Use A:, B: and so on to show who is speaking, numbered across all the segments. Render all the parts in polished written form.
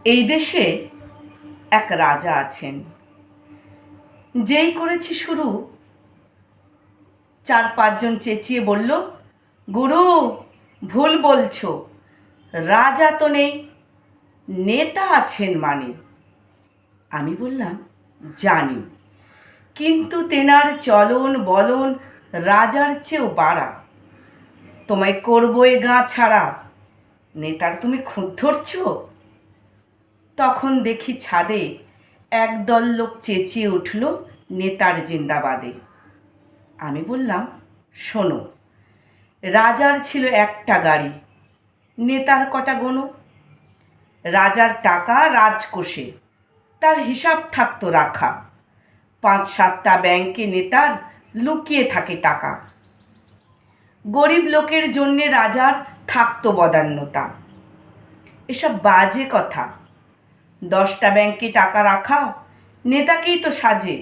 A: এই দেশে এক রাজা আছেন। যেই করেছি শুরু, 4-5 জন চেঁচিয়ে বলল, গুরু ভুল বলছো, রাজা তো নেই, নেতা আছেন মানে। আমি বললাম, জানি, কিন্তু তেনার চলন বলন রাজার চেয়েও বাড়া। তোমায় করবো এ গা ছাড়া, নেতার তুমি খুঁত ধরছ। তখন দেখি ছাদে একদল লোক চেঁচিয়ে উঠল নেতার জিন্দাবাদে। আমি বললাম, শোনো, রাজার ছিল একটা গাড়ি, নেতার কটা গোনো। রাজার টাকা রাজকোষে, তার হিসাব থাকতো রাখা। 5-7টা ব্যাংকে নেতার লুকিয়ে থাকে টাকা। গরিব লোকের জন্যে রাজার থাকতো বদান্যতা। এসব বাজে কথা। 10টা ব্যাংকে টাকা রাখা নেতাকেই তো সাজে।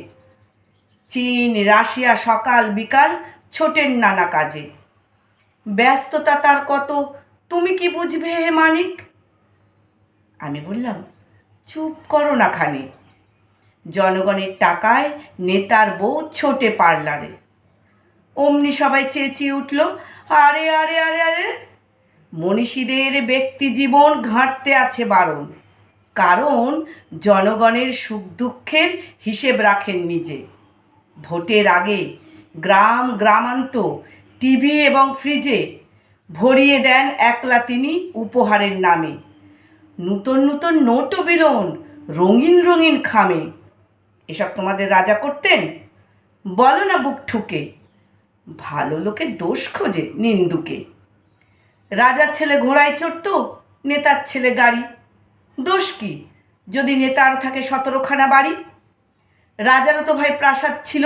A: চীন রাশিয়া সকাল বিকাল ছোটেন নানা কাজে। ব্যস্ততা তার কত, তুমি কি বুঝবে হে মানিক। আমি বললাম, চুপ করো না খানি। জনগণের টাকায় নেতার বউ ছোটে পার্লারে। অমনি সবাই চেঁচিয়ে উঠল, আরে আরে আরে আরে, মনীষীদের ব্যক্তি জীবন ঘাঁটতে আছে বারণ। কারণ জনগণের সুখ দুঃখের হিসেব রাখেন নিজে। ভোটের আগে গ্রাম গ্রামান্ত টিভি এবং ফ্রিজে ভরিয়ে দেন একলা তিনি উপহারের নামে। নূতন নূতন নোটও বিলোন রঙিন রঙিন খামে। এসব তোমাদের রাজা করতেন? বলো না বুক ঠুকে। ভালো লোকের দোষ খোঁজে নিন্দুকে। রাজার ছেলে ঘোড়ায় চড়তো, নেতার ছেলে গাড়ি। দোষ কি যদি নেতার থাকে 17খানা বাড়ি? রাজারও তো ভাই প্রাসাদ ছিল,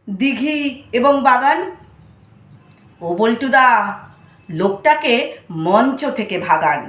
A: দিঘি এবং বাগান। ও বল্টুদা, লোকটাকে মঞ্চ থেকে ভাগান।